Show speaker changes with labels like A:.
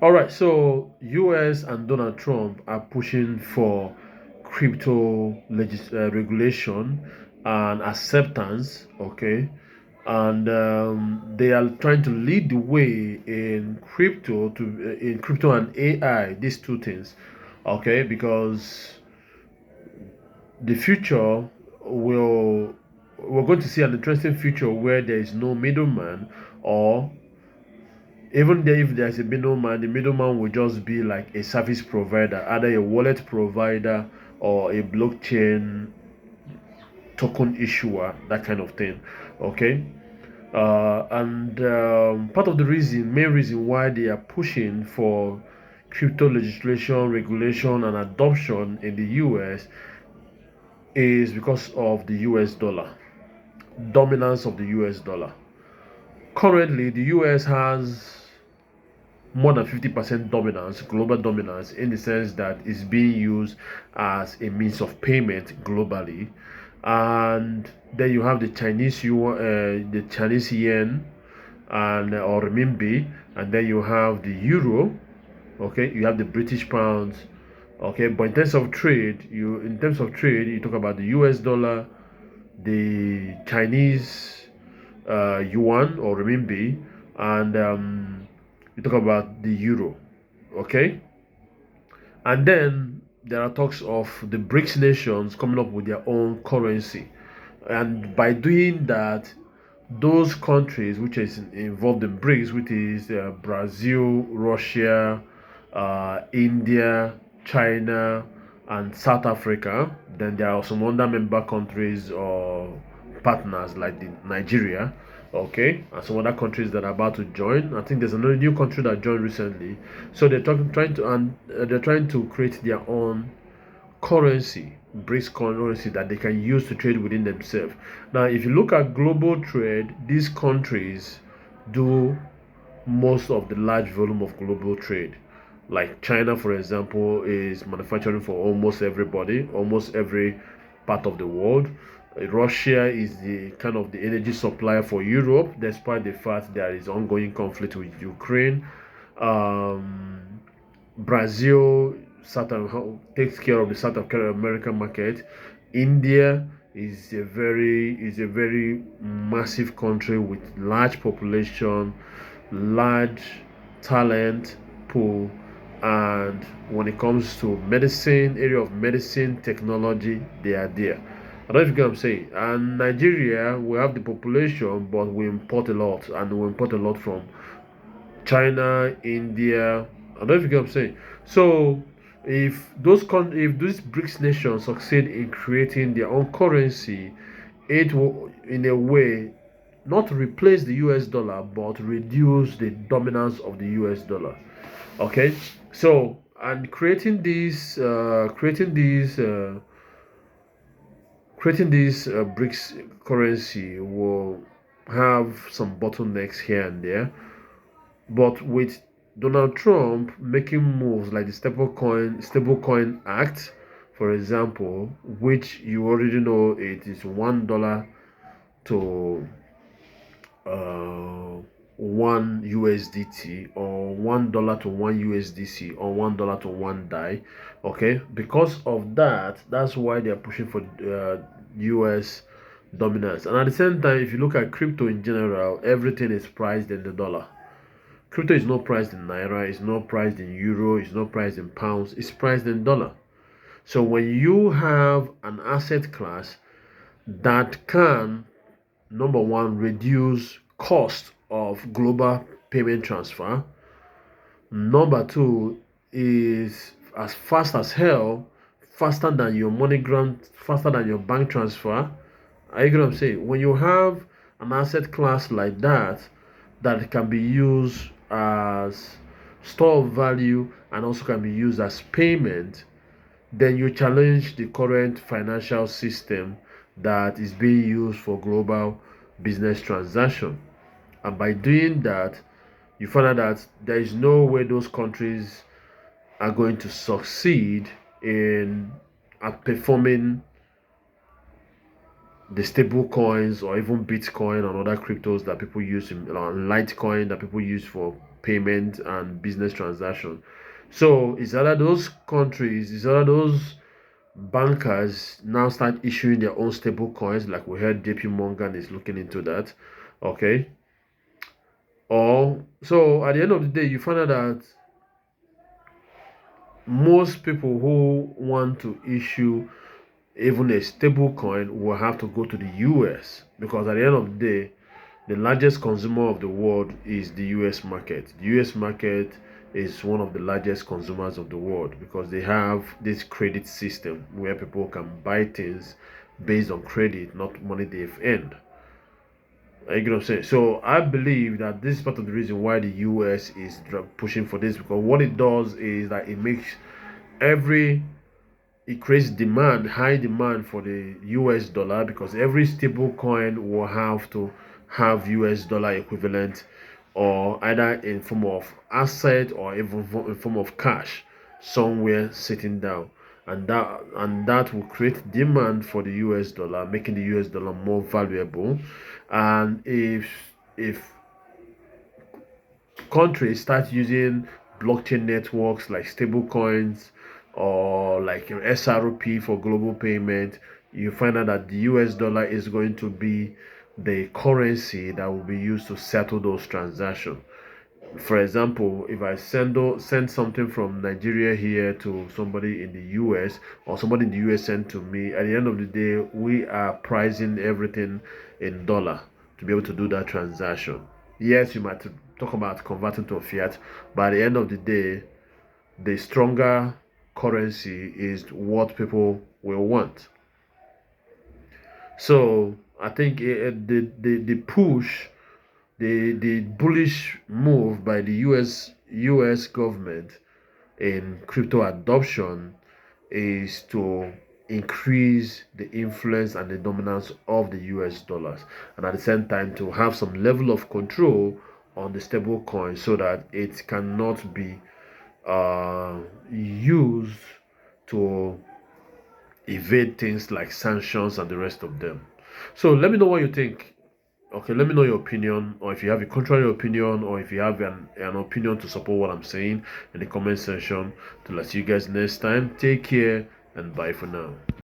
A: All right, so US and Donald Trump are pushing for regulation and acceptance, okay? And they are trying to lead the way in crypto and AI, these two things, okay? Because the future will we're going to see an interesting future where there is no middleman, or even there, if there's a middleman, the middleman will just be like a service provider, either a wallet provider or a blockchain token issuer, that kind of thing. Okay. And part of the main reason why they are pushing for crypto legislation, regulation, and adoption in the US is because of the US dollar, dominance of the US dollar. Currently, the US has more than 50% dominance, global dominance, in the sense that it's being used as a means of payment globally. And then you have the the Chinese yen, and or renminbi, and then you have the euro. Okay, you have the British pounds. Okay, but in terms of trade, you talk about the US dollar, the Chinese yuan or renminbi, and you talk about the euro. Okay, and then there are talks of the BRICS nations coming up with their own currency, and by doing that, those countries which is involved in BRICS, which is Brazil, Russia, India, China, and South Africa. Then there are some other member countries or partners like Nigeria, okay, and some other countries that are about to join. I think there's another new country that joined recently. So they're trying to create their own currency, BRICS currency that they can use to trade within themselves. Now, if you look at global trade, these countries do most of the large volume of global trade. Like China, for example, is manufacturing for almost everybody, almost every part of the world. Russia is the kind of the energy supplier for Europe, despite the fact there is ongoing conflict with Ukraine. Um, Brazil takes care of the South American market. India is a very massive country with large population, large talent pool, and when it comes to area of medicine, technology, they are there. I don't know if you get what I'm saying. And Nigeria, we have the population, but we import a lot, and we import a lot from China, India. I don't know if you get what I'm saying. So if these BRICS nations succeed in creating their own currency, it will in a way not replace the US dollar but reduce the dominance of the US dollar. Okay, so and creating these BRICS currency will have some bottlenecks here and there, but with Donald Trump making moves like the Stablecoin Act, for example, which you already know it is $1 to uh, one USDT, or $1 to one USDC, or $1 to one DAI. Okay, because of that, that's why they are pushing for US dominance. And at the same time, if you look at crypto in general, everything is priced in the dollar. Crypto is not priced in naira, it's not priced in euro, it's not priced in pounds, it's priced in dollar. So when you have an asset class that can, number one, reduce cost of global payment transfer, number two, is as fast as hell, faster than your MoneyGram, faster than your bank transfer. Are you get what I'm saying? When you have an asset class like that, that can be used as store of value and also can be used as payment, then you challenge the current financial system that is being used for global business transaction. And by doing that, you find out that there is no way those countries are going to succeed in at performing the stable coins or even Bitcoin and other cryptos that people use in Litecoin that people use for payment and business transaction. So it's either those countries, it's either those bankers now start issuing their own stable coins, like we heard JP Morgan is looking into that. Okay. Or so at the end of the day, you find out that most people who want to issue even a stable coin will have to go to the US, because at the end of the day, the largest consumer of the world is the US market. The US market is one of the largest consumers of the world because they have this credit system where people can buy things based on credit, not money they've earned. You get what I'm saying? So I believe that this is part of the reason why the US is pushing for this, because what it does is that it creates demand, high demand for the US dollar, because every stable coin will have to have US dollar equivalent, or either in form of asset or even in form of cash somewhere sitting down. And that will create demand for the US dollar, making the US dollar more valuable. And if countries start using blockchain networks like stable coins or like your SRP for global payment, you find out that the US dollar is going to be the currency that will be used to settle those transactions. For example, if I send something from Nigeria here to somebody in the US, or somebody in the US send to me, at the end of the day, we are pricing everything in dollar to be able to do that transaction. Yes, you might talk about converting to a fiat, but at the end of the day, the stronger currency is what people will want. So I think the push, the bullish move by the US government in crypto adoption is to increase the influence and the dominance of the US dollars, and at the same time to have some level of control on the stable coin so that it cannot be used to evade things like sanctions and the rest of them. So let me know what you think. Okay, let me know your opinion, or if you have a contrary opinion, or if you have an opinion to support what I'm saying in the comment section. To let you guys next time. Take care and bye for now.